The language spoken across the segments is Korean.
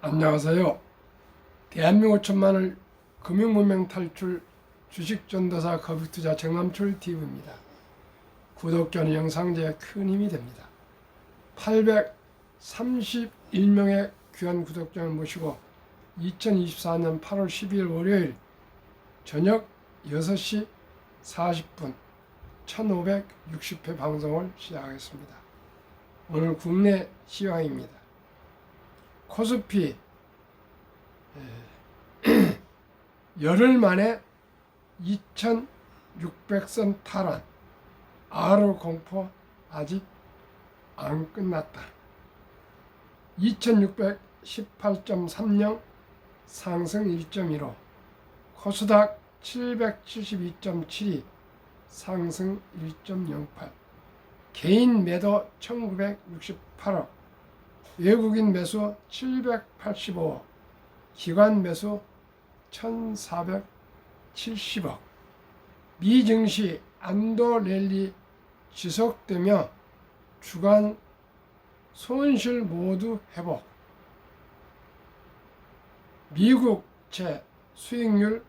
안녕하세요. 대한민국 천만을 금융문명 탈출 주식전도사 거북투자 정남출 TV입니다. 구독자는 영상 제에 큰 힘이 됩니다. 831명의 귀한 구독자를 모시고 2024년 8월 12일 월요일 저녁 6시 40분 1560회 방송을 시작하겠습니다. 오늘 국내 시황입니다. 코스피 열흘 만에 2600선 탈환. 아르 공포 아직 안 끝났다. 2618.30 상승 1.15. 코스닥 772.72 상승 1.08. 개인 매도 1968억, 외국인 매수 785억, 기관 매수 1470억. 미 증시 안도 랠리 지속되며 주간 손실 모두 회복. 미국채 수익률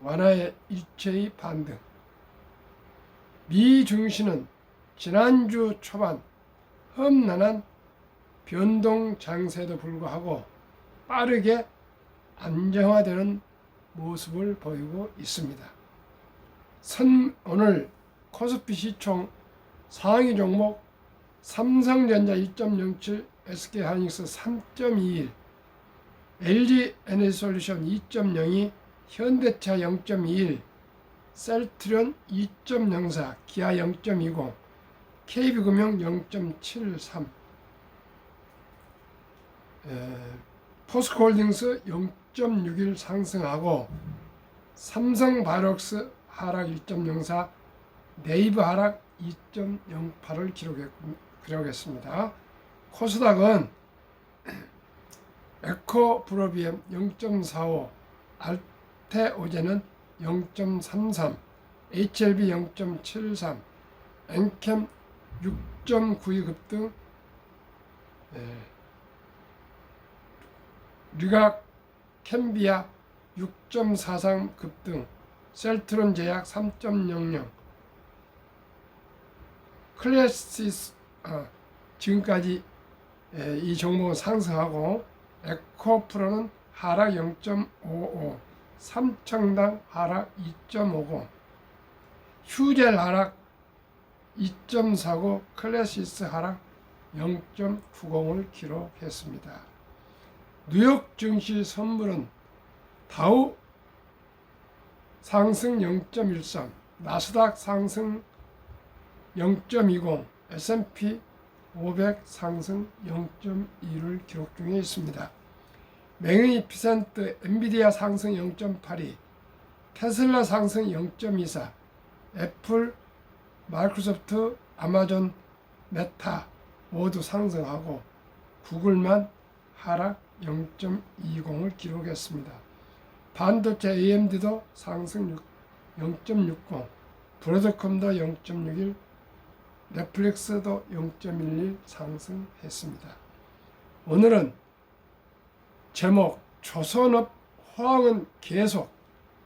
완화에 일체의 반등. 미 증시는 지난주 초반 험난한 변동 장세에도 불구하고 빠르게 안정화되는 모습을 보이고 있습니다. 오늘 코스피 시총 상위 종목 삼성전자 1.07, SK하이닉스 3.21, LG에너지솔루션 2.02, 현대차 0.21, 셀트리온 2.04, 기아 0.20, KB금융 0.73, 포스코홀딩스 0.61 상승하고 삼성바이오록스 하락 1.04, 네이버 하락 2.08을 기록했습니다. 코스닥은 에코프로비엠 0.45, 알테오젠은 0.33, HLB 0.73, 엔캠 6.92 급등, 류각 캠비아 6.43 급등, 셀트론 제약 3.00, 클래시스 지금까지 이 종목은 상승하고 에코프로는 하락 0.55, 삼청당 하락 2.50, 휴젤 하락 2.49, 클래시스 하락 0.90을 기록했습니다. 뉴욕 증시 선물은 다우 상승 0.13, 나스닥 상승 0.20, S&P 500 상승 0.2를 기록 중에 있습니다. 매그니피센트 엔비디아 상승 0.82, 테슬라 상승 0.24, 애플, 마이크로소프트, 아마존, 메타 모두 상승하고 구글만 하락 0.20을 기록했습니다. 반도체 AMD도 상승 0.60, 브로드컴도 0.61, 넷플릭스도 0.11 상승했습니다. 오늘은 제목 조선업 호황은 계속,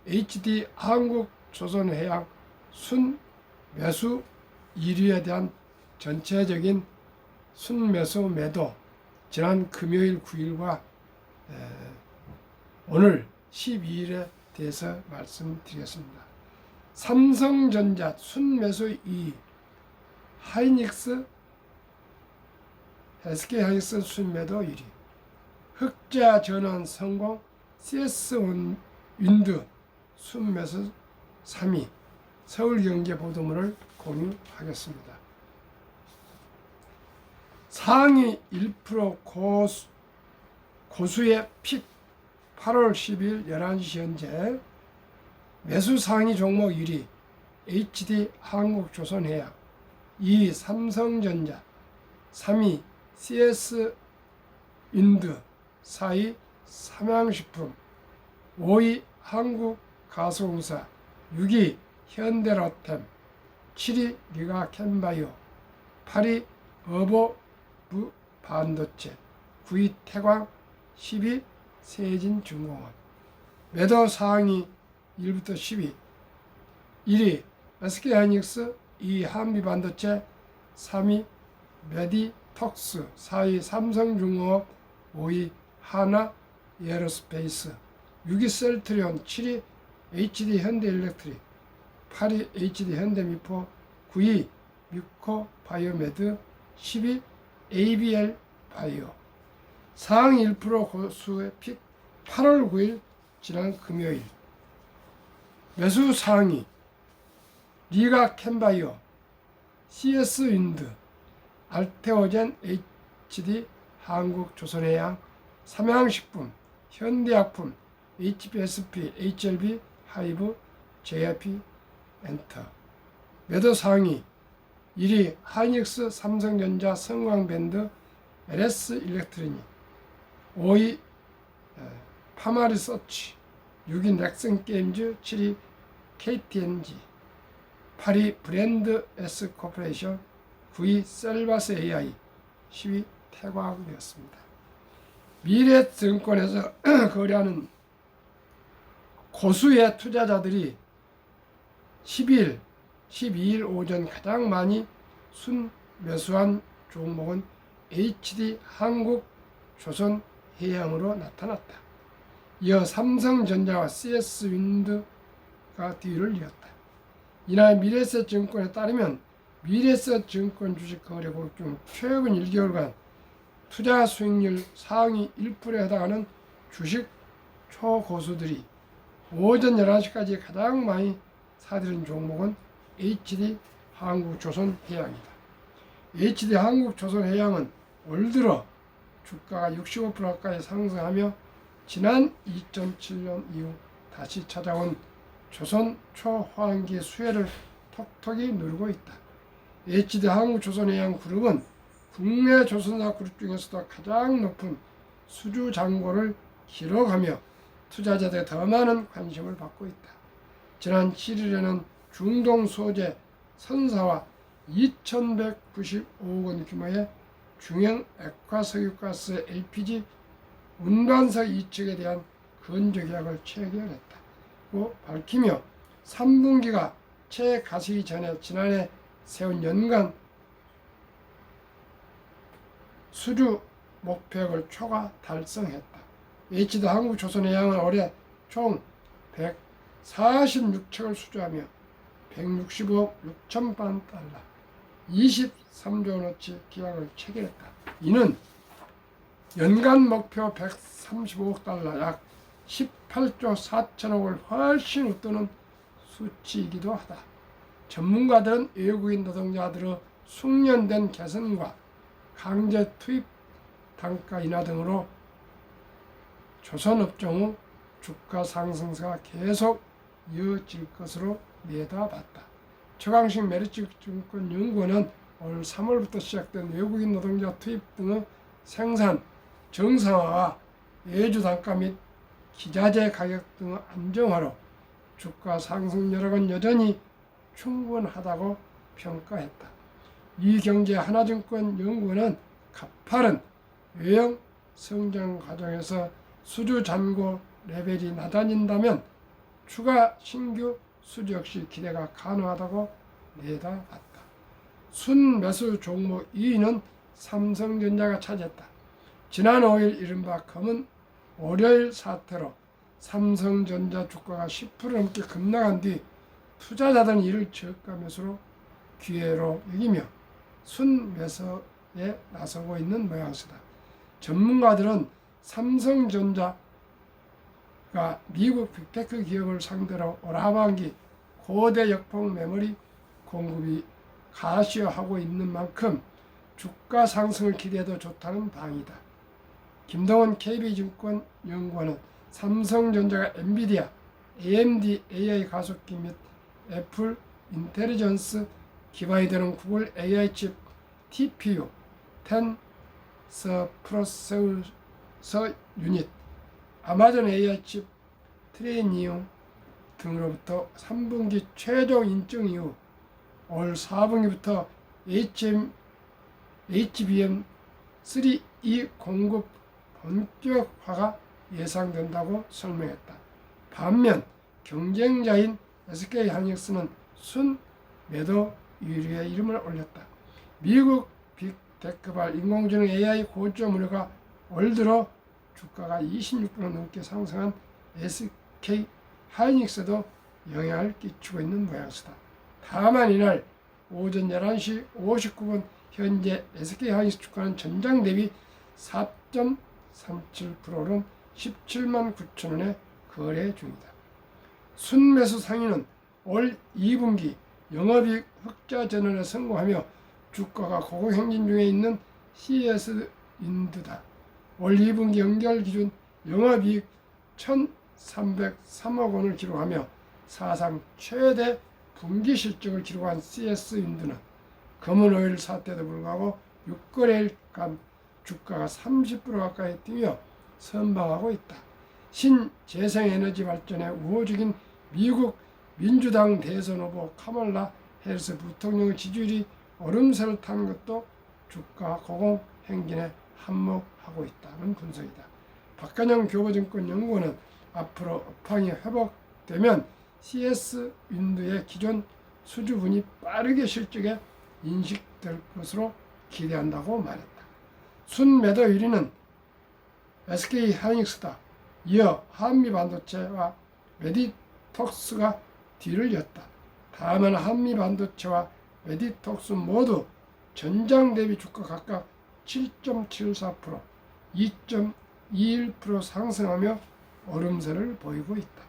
HD 한국조선해양 순매수 1위에 대한 전체적인 순매수 매도, 지난 금요일 9일과 오늘 12일에 대해서 말씀드리겠습니다. 삼성전자 순매수 2위, 하이닉스, SK하이닉스 순매도 1위, 흑자 전환 성공, CS 윈드 순매수 3위, 서울경제보도문을 공유하겠습니다. 상위 1% 고수의 픽 8월 10일 11시 현재 매수 상위 종목 1위 HD 한국조선해양, 2위 삼성전자, 3위 CS 윈드, 4위 삼양식품, 5위 한국가스공사, 6위 현대로템, 7위 리가캠바이오, 8위 어보브 반도체, 9위 태광, 10위 세진중공업. 매도 상위 1부터 10위. 1위 SK하이닉스, 2위 한미반도체, 3위 메디톡스, 4위 삼성중공업, 5위 하나에어로스페이스, 6위 셀트리온, 7위 HD현대일렉트릭, 8위 HD현대미포, 9위 뮤코바이오메드, 10위 ABL바이오. 상위 1% 고수의 픽 8월 9일 지난 금요일. 매수 상위 리가캠바이오, CS윈드, 알테오젠 HD, 한국조선해양, 삼양식품, 현대약품, HBSP, HLB, 하이브, JYP, 엔터. 매도 상위 1위 하이닉스, 삼성전자, 성광밴드, LS일렉트로닉, 5위 파마리서치, 6위 넥슨게임즈, 7위 KTNG, 8위 브랜드 S코퍼레이션, 9위 셀바스 AI, 10위 태광이었습니다. 미래증권에서 거래하는 고수의 투자자들이 10일, 12일 오전 가장 많이 순매수한 종목은 HD 한국조선해양으로 나타났다. 이어 삼성전자와 CS윈드가 뒤를 이었다. 이날 미래에셋증권에 따르면 미래에셋증권 주식 거래고록 중 최근 1개월간 투자 수익률 상위 1%에 해당하는 주식 초고수들이 오전 11시까지 가장 많이 사들인 종목은 HD 한국조선해양이다. HD 한국조선해양은 올 들어 주가가 65% 가까이 상승하며 지난 2007년 이후 다시 찾아온 조선 초호황기 수혜를 톡톡히 누르고 있다. HD 한국조선해양 그룹은 국내 조선사 그룹 중에서도 가장 높은 수주 잔고를 기록하며 투자자들의 더 많은 관심을 받고 있다. 지난 7일에는 중동 소재 선사와 2,195억 원 규모의 중형 액화석유가스 LPG 운반석 2척에 대한 건조 계약을 체결했다고 밝히며 3분기가 채 가시기 전에 지난해 세운 연간 수주 목표액을 초과 달성했다. HD 한국조선해양은 올해 총 146척을 수주하며 165억 6천만 달러, 23조 원어치 계약을 체결했다. 이는 연간 목표 135억 달러, 약 18조 4천억을 훨씬 웃도는 수치이기도 하다. 전문가들은 외국인 노동자들의 숙련된 개선과 강제 투입 단가 인하 등으로 조선업종의 주가 상승세가 계속 이어질 것으로 내다봤다. 최강식 메리츠증권 연구원은 올 3월부터 시작된 외국인 노동자 투입 등의 생산 정상화와 외주 단가 및 기자재 가격 등의 안정화로 주가 상승 여력은 여전히 충분하다고 평가했다. 이경제 하나증권 연구원은 가파른 외형 성장 과정에서 수주 잔고 레벨이 낮아진다면 추가 신규 수주 역시 기대가 가능하다고 내다봤다. 순매수 종목 2위는 삼성전자가 차지했다. 지난 5일 이른바 검은 월요일 사태로 삼성전자 주가가 10% 넘게 급락한 뒤 투자자들은 이를 저가 매수로 기회로 여기며 순매수에 나서고 있는 모양새다. 전문가들은 삼성전자가 미국 빅테크 기업을 상대로 올 하반기 고대 역폭 메모리 공급이 가시화하고 있는 만큼 주가 상승을 기대해도 좋다는 방이다. 김동원 KB증권 연구원은 삼성전자가 엔비디아, AMD AI 가속기 및 애플 인텔리전스 기반이 되는 구글 AI 칩 TPU, 텐서 프로세서 유닛, 아마존 AI 칩 트레이니움 등으로부터 3분기 최종 인증 이후 올 4분기부터 HBM3E 공급 본격화가 예상된다고 설명했다. 반면 경쟁자인 SK하이닉스는 순 매도 유리에 이름을 올렸다. 미국 빅테크발 인공지능 AI 고점 우려가 올 들어 주가가 26% 넘게 상승한 SK하이닉스도 영향을 끼치고 있는 모양새다. 다만 이날 오전 11시 59분 현재 SK하이닉스 주가는 전장 대비 4.37%는 17만 9천 원에 거래 중이다. 순매수 상위는 올 2분기 영업이익 흑자 전환에 성공하며 주가가 고공행진 중에 있는 CS윈드다. 올 2분기 연결 기준 영업이익 1,303억 원을 기록하며 사상 최대 분기 실적을 기록한 CS윈드는 검은오일 사태에도 불구하고 6거래일간 주가가 30% 가까이 뛰며 선방하고 있다. 신재생에너지 발전에 우호적인 미국 민주당 대선 후보 카멀라 해리스 부통령 지지율이 오름세를 탄 것도 주가 고공 행진에 한몫하고 있다는 분석이다. 박간영 교보증권연구원은 앞으로 업황이 회복되면 CS윈드의 기존 수주분이 빠르게 실적에 인식될 것으로 기대한다고 말했다. 순매도 1위는 SK하이닉스다. 이어 한미반도체와 메디톡스가 뒤를 이었다. 다만 한미반도체와 메디톡스 모두 전장 대비 주가 각각 7.74%, 2.21% 상승하며 오름세를 보이고 있다.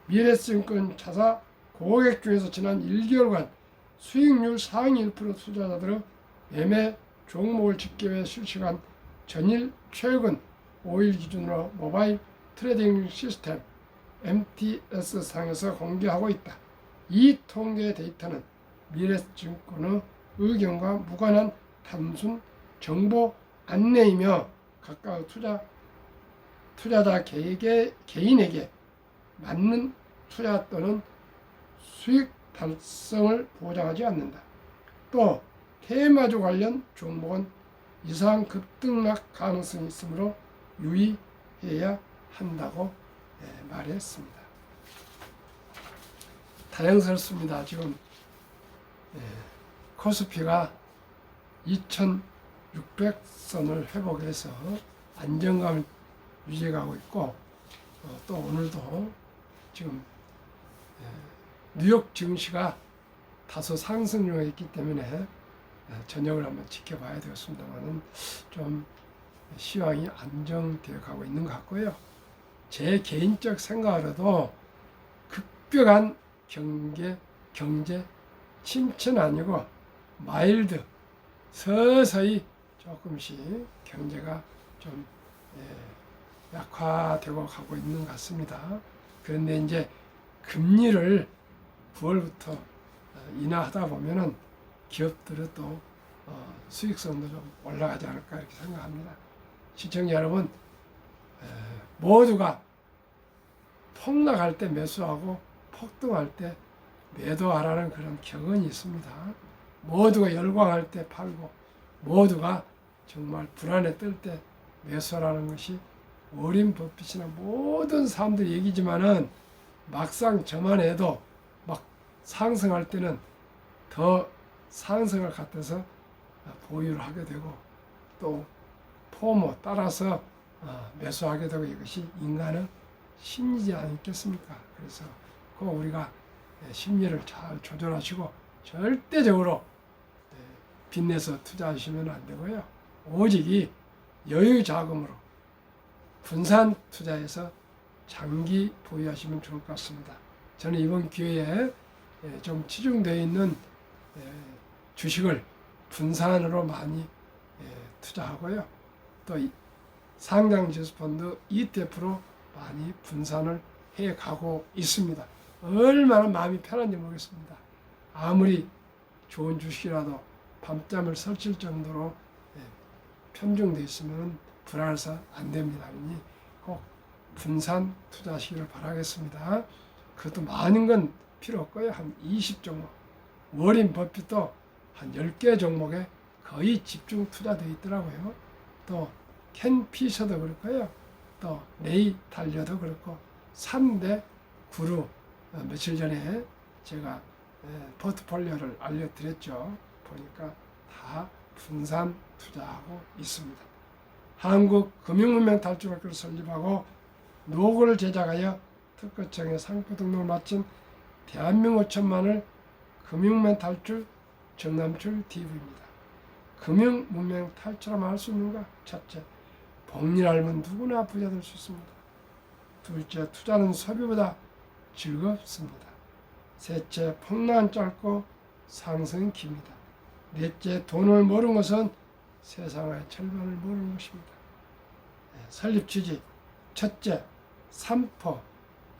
미래증권 자사 고객 중에서 지난 1개월간 수익률 상위 1% 투자자들의 매매 종목을 집계해 실시간 전일 최근 5일 기준으로 모바일 트레이딩 시스템 MTS 상에서 공개하고 있다. 이 통계 데이터는 미래증권의 의견과 무관한 단순 정보 안내이며 각각 투자자 개인에게 맞는 투자 또는 수익 달성을 보장하지 않는다. 또 테마주 관련 종목은 이상 급등락 가능성이 있으므로 유의해야 한다고 말했습니다. 다행스럽습니다. 지금 코스피가 2600선을 회복해서 안정감을 유지하고 있고 또 오늘도 지금 뉴욕 증시가 다소 상승 중에 있기 때문에 저녁을 한번 지켜봐야 되겠습니다만은 좀 시황이 안정되어 가고 있는 것 같고요. 제 개인적 생각으로도 급격한 경제 침체는 아니고 마일드 서서히 조금씩 경제가 좀 약화되고 가고 있는 것 같습니다. 그런데 이제 금리를 9월부터 인하하다 보면은 기업들은 또 수익성도 좀 올라가지 않을까 이렇게 생각합니다. 시청자 여러분, 모두가 폭락할 때 매수하고 폭등할 때 매도하라는 그런 격언이 있습니다. 모두가 열광할 때 팔고 모두가 정말 불안에 뜰 때 매수하라는 것이 워렌 버핏이나 모든 사람들이 얘기지만은 막상 저만 해도 막 상승할 때는 더 상승을 같아서 보유를 하게 되고 또 포모 따라서 매수하게 되고 이것이 인간의 심리지 않겠습니까? 그래서 꼭 우리가 심리를 잘 조절하시고 절대적으로 빚내서 투자하시면 안 되고요. 오직 이 여유 자금으로 분산 투자해서 장기 보유하시면 좋을 것 같습니다. 저는 이번 기회에 좀 치중되어 있는 주식을 분산으로 많이 투자하고요. 또 상장지수펀드 ETF로 많이 분산을 해가고 있습니다. 얼마나 마음이 편한지 모르겠습니다. 아무리 좋은 주식이라도 밤잠을 설칠 정도로 편중되어 있으면 불안해서 안 됩니다. 꼭 분산 투자하시기를 바라겠습니다. 그것도 많은 건 필요 없고요. 한 20종목. 워렌 버핏도 한 10개 종목에 거의 집중 투자되어 있더라고요. 또 켄 피셔도 그렇고요. 또 레이 달려도 그렇고 3대 구루 며칠 전에 제가 포트폴리오를 알려드렸죠. 보니까 다 분산 투자하고 있습니다. 한국금융문명 탈출학교를 설립하고 노고를 제작하여 특허청에 상표 등록을 마친 대한민국 5천만을 금융문명 탈출 정남출 TV입니다. 금융문명 탈출하면 할 수 있는가? 첫째, 복리를 알면 누구나 부자 될 수 있습니다. 둘째, 투자는 소비보다 즐겁습니다. 셋째, 폭락은 짧고 상승은 깁니다. 넷째, 돈을 모르는 것은 세상의 절반을 모르는 것입니다. 설립 취지, 첫째, 3포,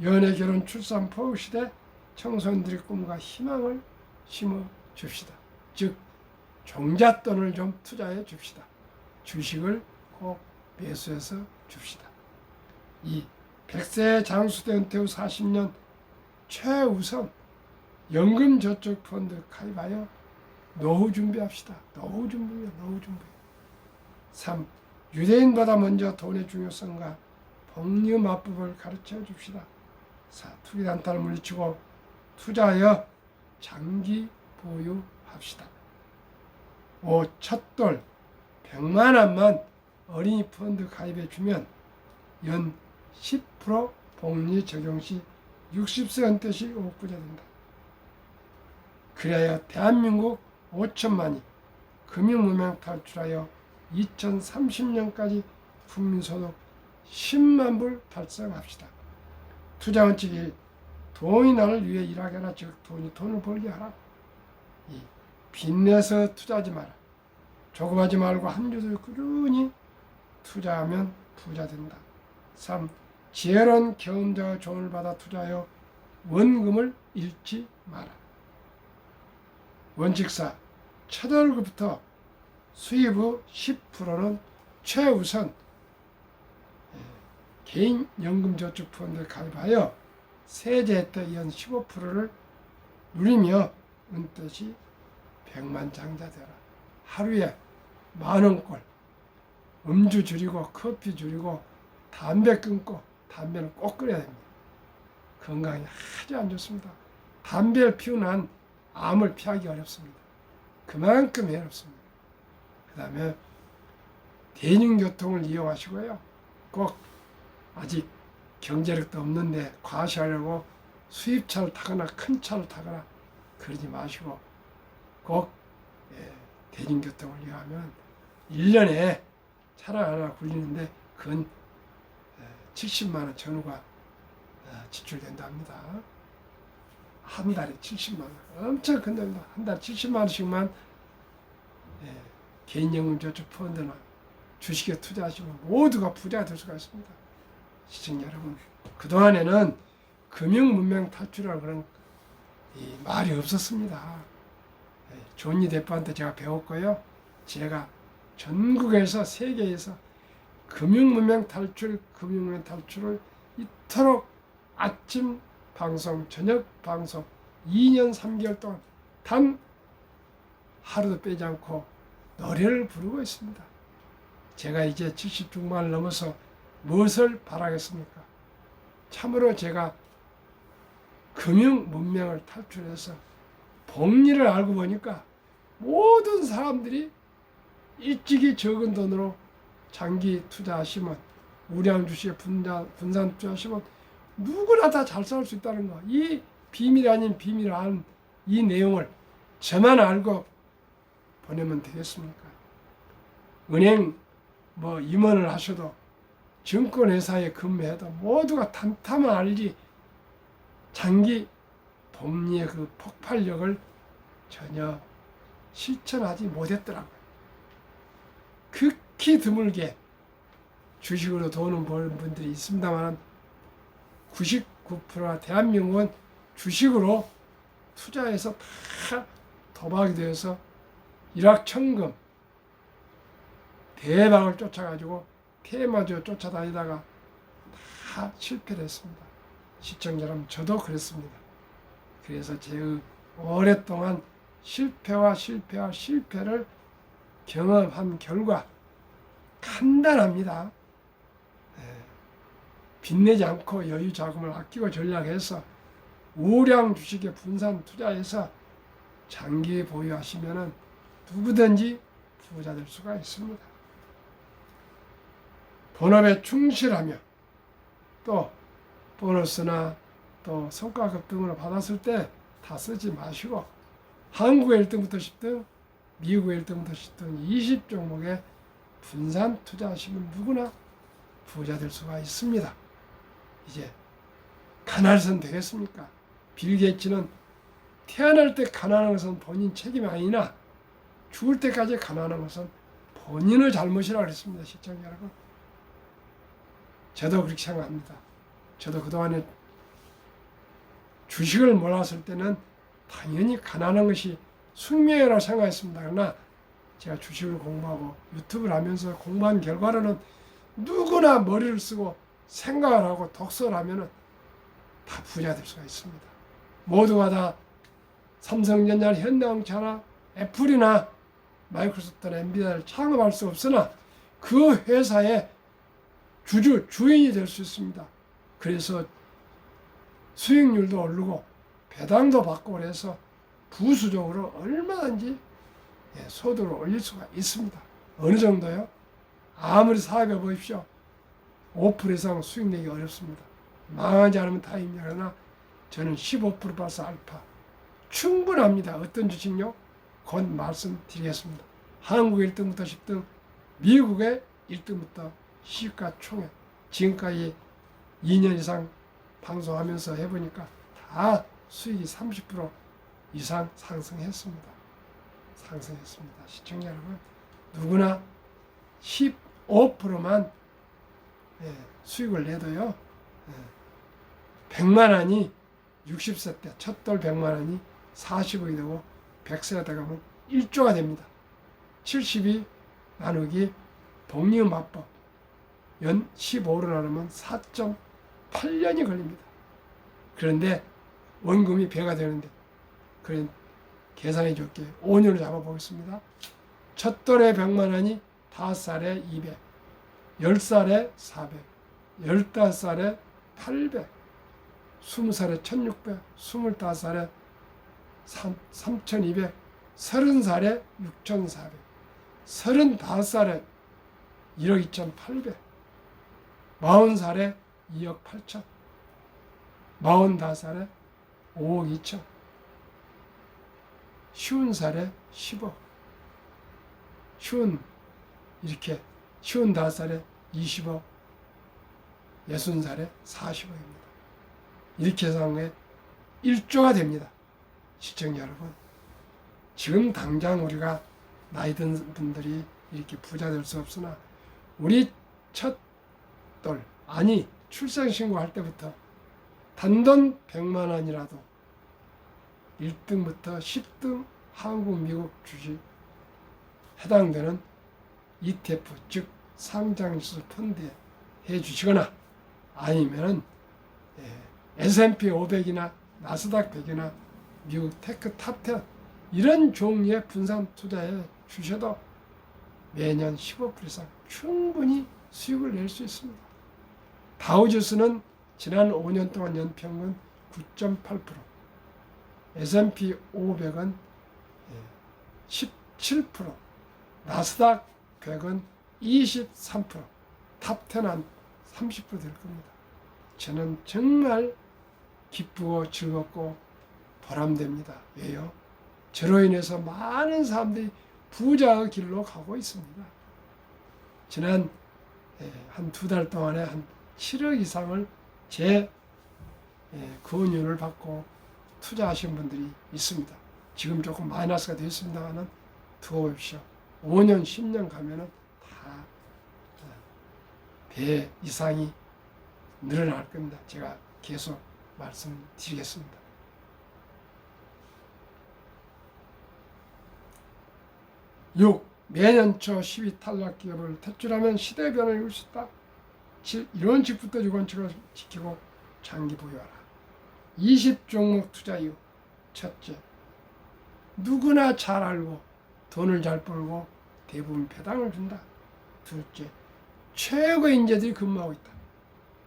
연애, 결혼, 출산, 포 시대 청소년들의 꿈과 희망을 심어 줍시다. 즉, 종잣돈을 좀 투자해 줍시다. 주식을 꼭 매수해서 줍시다. 2. 100세 장수대 은퇴 후 40년 최우선 연금저축펀드 가입하여 노후 준비합시다. 노후 준비요. 3. 유대인보다 먼저 돈의 중요성과 복리 맞법을 가르쳐 줍시다. 4. 투기단타를 물리치고 투자하여 장기 보유합시다. 5. 첫돌 100만 원만 어린이 펀드 가입해 주면 연 10% 복리 적용 시 60세 은퇴 시 5억 부자 된다. 그래야 대한민국 5천만이 금융문명 탈출하여 2030년까지 국민소득 10만 불 달성합시다. 투자 원칙 1. 돈이 나를 위해 일하게 하라. 즉 돈이 돈을 벌게 하라. 2. 빚내서 투자하지 마라. 조급하지 말고 한 주도 꾸준히 투자하면 부자 된다. 3. 지혜로운 경험자와 조언을 받아 투자하여 원금을 잃지 마라. 원칙 4. 첫 월급부터 수입 후 10%는 최우선 개인연금저축펀드에 가입하여 세제 혜택 연 15%를 누리며 은퇴 시 100만 장자 되라. 하루에 10,000원꼴 음주 줄이고 커피 줄이고 담배 끊고 담배는 꼭 끊어야 됩니다. 건강에 아주 안 좋습니다. 담배를 피우는 한 암을 피하기 어렵습니다. 그만큼 해롭습니다. 그 다음에 대중교통을 이용하시고요. 꼭 아직 경제력도 없는데 과시하려고 수입차를 타거나 큰 차를 타거나 그러지 마시고 꼭 대중교통을 이용하면 1년에 차량 하나 굴리는데 근 70만 원 전후가 지출된다 합니다. 한 달에 70만 원. 엄청 큰 돈입니다. 한 달에 70만 원씩만 개인연금저축펀드나 주식에 투자하시면 모두가 부자가 될 수가 있습니다. 시청자 여러분, 그동안에는 금융문명 탈출이라는 그런 말이 없었습니다. 존니 대표한테 제가 배웠고요. 제가 전국에서 세계에서 금융문명 탈출을 이토록 아침 방송, 저녁 방송 2년 3개월 동안 단 하루도 빼지 않고 노래를 부르고 있습니다. 제가 이제 70 중반을 넘어서 무엇을 바라겠습니까? 참으로 제가 금융 문명을 탈출해서 복리를 알고 보니까 모든 사람들이 일찍이 적은 돈으로 장기 투자하시면 우량 주식에 분산 투자하시면 누구나 다 잘 살 수 있다는 거. 이 비밀 아닌 비밀을 아는 이 내용을 저만 알고 보내면 되겠습니까? 은행 임원을 하셔도 증권회사에 근무해도 모두가 단타만 알지 장기 복리의 그 폭발력을 전혀 실천하지 못했더라고요. 극히 드물게 주식으로 돈을 버는 분들이 있습니다만 99%가 대한민국은 주식으로 투자해서 다 도박이 되어서 일확천금 대박을 쫓아가지고 테마주 쫓아다니다가 다 실패를 했습니다. 시청자 여러분, 저도 그랬습니다. 그래서 제 오랫동안 실패를 경험한 결과 간단합니다. 빚내지 않고 여유 자금을 아끼고 전략해서 우량 주식에 분산 투자해서 장기 보유하시면은 누구든지 부자 될 수가 있습니다. 본업에 충실하며 또 보너스나 또 성과급 등으로 받았을 때 다 쓰지 마시고 한국의 1등부터 10등, 미국의 1등부터 10등 20종목에 분산 투자하시면 누구나 부자 될 수가 있습니다. 이제 가난해서는 되겠습니까? 빌 게이츠는 태어날 때 가난한 것은 본인 책임이 아니나 죽을 때까지 가난한 것은 본인의 잘못이라고 그랬습니다. 시청자 여러분. 저도 그렇게 생각합니다. 저도 그동안에 주식을 몰랐을 때는 당연히 가난한 것이 숙명이라고 생각했습니다. 그러나 제가 주식을 공부하고 유튜브를 하면서 공부한 결과로는 누구나 머리를 쓰고 생각을 하고 독서를 하면은 다 부자 될 수가 있습니다. 모두가 다 삼성전자, 현대자동차나 애플이나 마이크로소프트나 엔비디아를 창업할 수 없으나 그 회사의 주인이 될 수 있습니다. 그래서 수익률도 오르고 배당도 받고 그래서 부수적으로 얼마든지 소득을 올릴 수가 있습니다. 어느 정도요? 아무리 사업해 보십시오. 5% 이상 수익 내기 어렵습니다. 망하지 않으면 다행입니다. 그러나 저는 15% 플러스 알파 충분합니다. 어떤 주식요? 곧 말씀드리겠습니다. 한국 1등부터 10등, 미국의 1등부터 시가 총액. 지금까지 2년 이상 방송하면서 해보니까 다 수익이 30% 이상 상승했습니다. 시청자 여러분, 누구나 15%만 수익을 내도요, 100만 원이 60세 때 첫돌 100만 원이 40억이 되고 100세가 되면 1조가 됩니다. 70이 나누기 복리음합법 연 15로 나누면 4.8년이 걸립니다. 그런데 원금이 배가 되는데 그런 계산해 줄게 5년을 잡아보겠습니다. 첫 돌에 100만 원이 5살에 200, 10살에 400, 15살에 800, 20살에 1600, 25살에 3200, 30살에 6400, 35살에 1억 2800, 40살에 2억 8천, 45살에 5억 2천, 50살에 10억, 55살에 20억, 60살에 40억입니다. 이렇게 해서 한 게 1조가 됩니다. 시청자 여러분, 지금 당장 우리가 나이 든 분들이 이렇게 부자 될 수 없으나 우리 첫 돌, 아니 출생신고할 때부터 단돈 100만 원이라도 1등부터 10등 한국, 미국 주식 해당되는 ETF, 즉 상장지수 펀드에 해주시거나 아니면은 S&P 500이나 나스닥 100이나 미국 테크 탑10 이런 종류의 분산 투자에 주셔도 매년 15% 이상 충분히 수익을 낼 수 있습니다. 다우지수는 지난 5년 동안 연평균 9.8%, S&P 500은 17%, 나스닥 100은 23%, 탑10 한 30% 될 겁니다. 저는 정말 기쁘고 즐겁고 보람됩니다. 왜요? 저로 인해서 많은 사람들이 부자의 길로 가고 있습니다. 지난 한 2달 동안에 한 7억 이상을 제 권유를 받고 투자하신 분들이 있습니다. 지금 조금 마이너스가 되어 있습니다만 두고 보십시오. 5년, 10년 가면은 다 배 이상이 늘어날 겁니다. 제가 계속 말씀드리겠습니다. 6. 매년 초 10위 탈락 기업을 퇴출하면 시대의 변화를 이룰 수 있다. 7. 이런 직부터 6원칙을 지키고 장기 보유하라. 20종목 투자 이유. 첫째, 누구나 잘 알고 돈을 잘 벌고 대부분 배당을 준다. 둘째, 최고의 인재들이 근무하고 있다.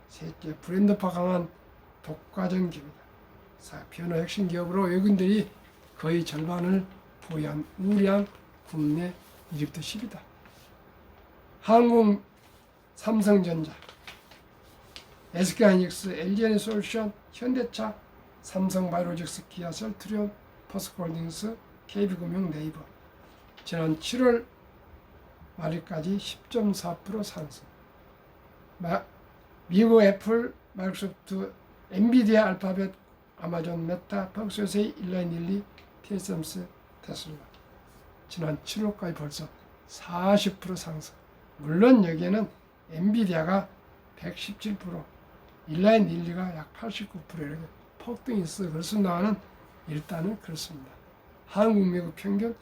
셋째, 브랜드화 강한 독과점 기업이다. 4. 변화 핵심 기업으로 외국인들이 거의 절반을 보유한 우량 국내 1위부터 10위다. 한국 삼성전자, SK하이닉스, LG에너지솔루션, 현대차, 삼성바이오로직스, 기아, 셀트리온, 포스코홀딩스, KB금융, 네이버. 지난 7월 말일까지 10.4% 상승. 미국 애플, 마이크로소프트, 엔비디아, 알파벳, 아마존, 메타, 펑스웨이, 일라인일리, TSMC, 테슬라. 지난 7월까지 벌써 40% 상승. 물론 여기에는 엔비디아가 117%, 일라인일리가 약 89% 이렇게 폭등이 있어. 그래서 나는 일단은 그렇습니다. 한국, 미국 평균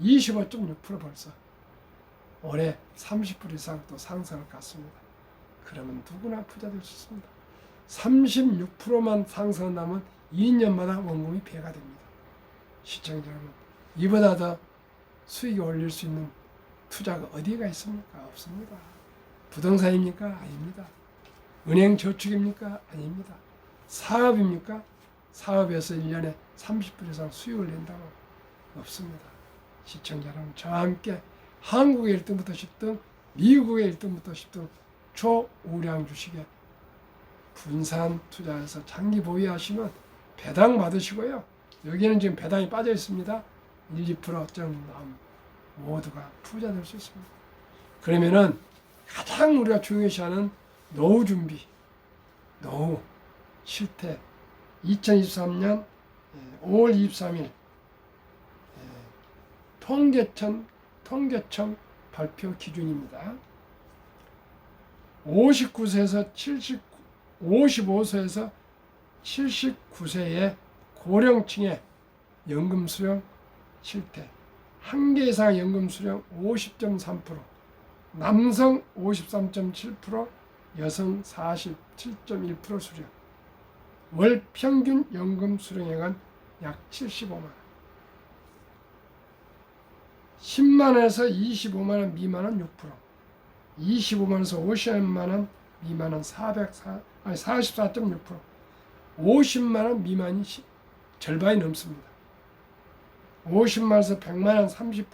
25.6% 벌써 올해 30% 이상 또 상승할 것 같습니다. 그러면 누구나 부자 될 수 있습니다. 36%만 상승한다면 2년마다 원금이 배가 됩니다. 시청자 여러분, 이보다 더 수익이 올릴 수 있는 투자가 어디가 있습니까? 없습니다. 부동산입니까? 아닙니다. 은행 저축입니까? 아닙니다. 사업입니까? 사업에서 1년에 30% 이상 수익을 낸다고 없습니다. 시청자 여러분, 저와 함께 한국의 1등부터 10등, 미국의 1등부터 10등 초우량 주식에 분산 투자해서 장기 보유하시면 배당 받으시고요. 여기는 지금 배당이 빠져 있습니다. 1, 2%쯤 나오면 모두가 부자 될 수 있습니다. 그러면은 가장 우리가 중요시하는 노후 준비, 노후 실태 2023년 5월 23일 통계청 발표 기준입니다. 55세에서 79세의 고령층의 연금 수령 실태, 한 개 이상 연금 수령 50.3%, 남성 53.7%, 여성 47.1% 수령. 월 평균 연금 수령액은 약 75만 원. 10만 원에서 25만 원 미만은 6%, 25만 원에서 50만 원 미만은 44.6%, 50만 원 미만이 절반이 넘습니다. 50만 원에서 100만 원 30%,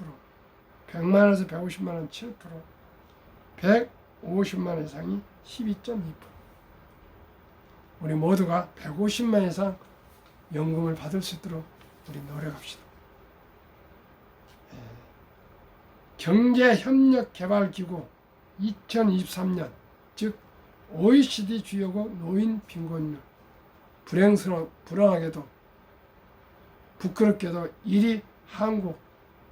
100만 원에서 150만 원 7%, 150만 원 이상이 12.2%. 우리 모두가 150만 이상 연금을 받을 수 있도록 우리 노력합시다. 경제협력개발기구 2023년, 즉 OECD 주요국 노인 빈곤율, 불행하게도 부끄럽게도 1위 한국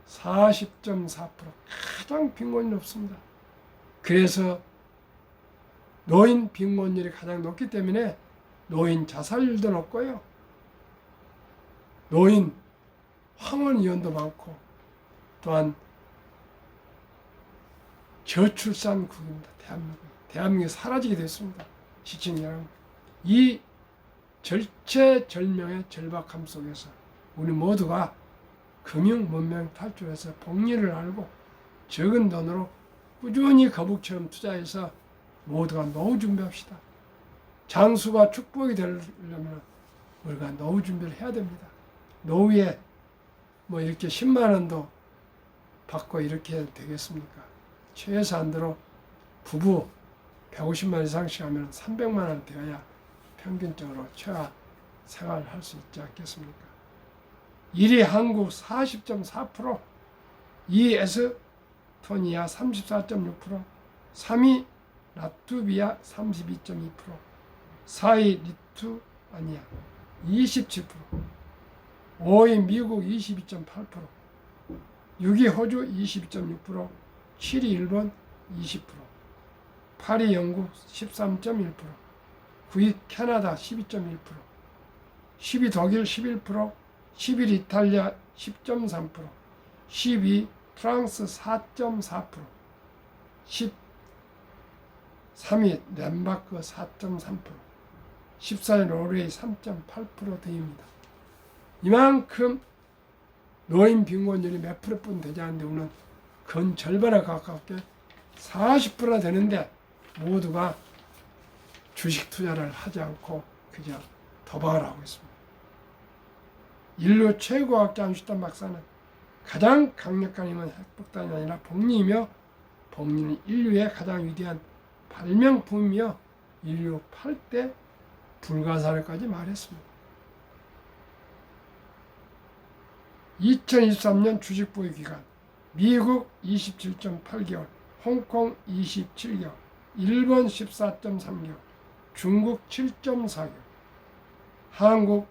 40.4%, 가장 빈곤율이 높습니다. 그래서 노인 빈곤율이 가장 높기 때문에 노인 자살률도 높고요. 노인 황혼 이혼도 많고, 또한 저출산국입니다. 대한민국이 사라지게 됐습니다. 시청자 여러분, 이 절체절명의 절박함 속에서 우리 모두가 금융 문명 탈출해서 복리를 알고 적은 돈으로 꾸준히 거북처럼 투자해서 모두가 노후 준비합시다. 장수가 축복이 되려면 우리가 노후 준비를 해야 됩니다. 노후에 뭐 이렇게 10만 원도 받고 이렇게 되겠습니까? 최소한도로 부부 150만 이상씩 하면 300만 원 되어야 평균적으로 최하 생활을 할 수 있지 않겠습니까? 1위 한국 40.4%, 2위 에스토니아 34.6%, 3위 라트비아 32.2%, 4위 리투아니아 27%, 5위 미국 22.8%, 6위 호주 22.6%, 7위 일본 20%, 8위 영국 13.1%, 9위 캐나다 12.1%, 10위 독일 11%, 11위 이탈리아 10.3%, 12위 프랑스 4.4%, 13위 덴마크 4.3%, 14위 노르웨이 3.8% 등입니다. 이만큼 노인 빈곤율이 몇 프로뿐 되지 않는데 우리는 근 절반에 가깝게 40%나 되는데 모두가 주식 투자를 하지 않고 그저 도박을 하고 있습니다. 인류 최고 학자 아인슈타인 박사는 가장 강력한 힘은 핵폭탄이 아니라 복리이며 복리는 인류의 가장 위대한 발명품이며 인류 8대 불가사를까지 말했습니다. 2023년 주식 보유 기간 미국 27.8개월, 홍콩 27개월, 일본 14.3개월, 중국 7.4개월, 한국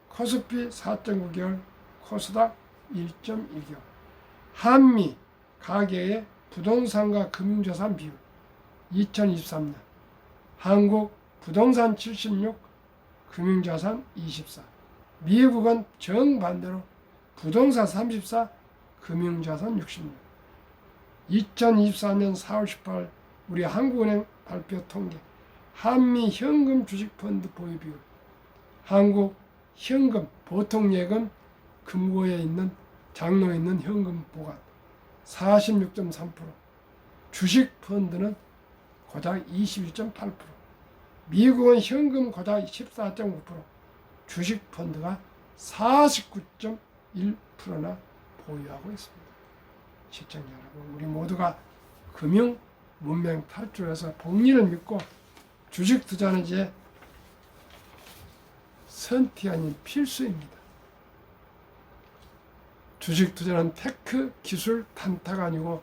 코스피 4.9개월, 코스닥 1.1개월. 한미 가계의 부동산과 금융자산 비율 2023년 한국 부동산 76, 금융자산 24. 미국은 정반대로 부동산 34, 금융자산 66. 2024년 4월 18일 우리 한국은행 발표 통계 한미 현금 주식펀드 보유 비율 한국 현금 보통예금 금고에 있는 장롱에 있는 현금 보관 46.3%, 주식펀드는 고작 21.8%, 미국은 현금 고작 14.9%, 주식펀드가 49.1%나 보유하고 있습니다. 시청자 여러분, 우리 모두가 금융 문명 탈출해서 복리를 믿고 주식 투자는 이제 선택이 아닌 필수입니다. 주식 투자는 테크, 기술, 단타가 아니고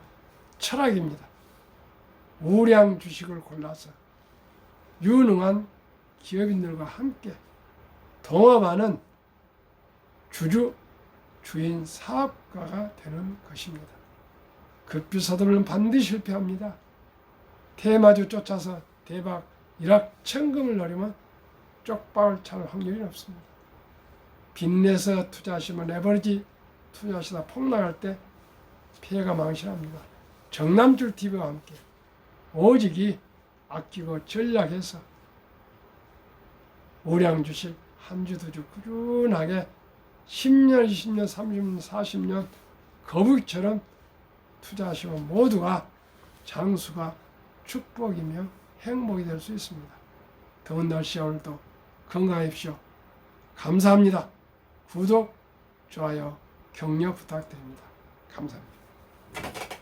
철학입니다. 우량 주식을 골라서 유능한 기업인들과 함께 동업하는 주인 사업가가 되는 것입니다. 급비 서두르면 반드시 실패합니다. 테마주 쫓아서 대박 일확천금을 노리면 쪽박을 찰 확률이 높습니다. 빚내서 투자하시면 레버리지 투자하시다 폭락할 때 피해가 망신합니다. 정남줄 TV와 함께 오직이 아끼고 전략해서 우량 주식 한 주 두 주 꾸준하게 10년, 20년, 30년, 40년 거북이처럼 투자하시면 모두가 장수가 축복이며 행복이 될 수 있습니다. 더운 날씨에 오늘도 건강하십시오. 감사합니다. 구독, 좋아요, 격려 부탁드립니다. 감사합니다.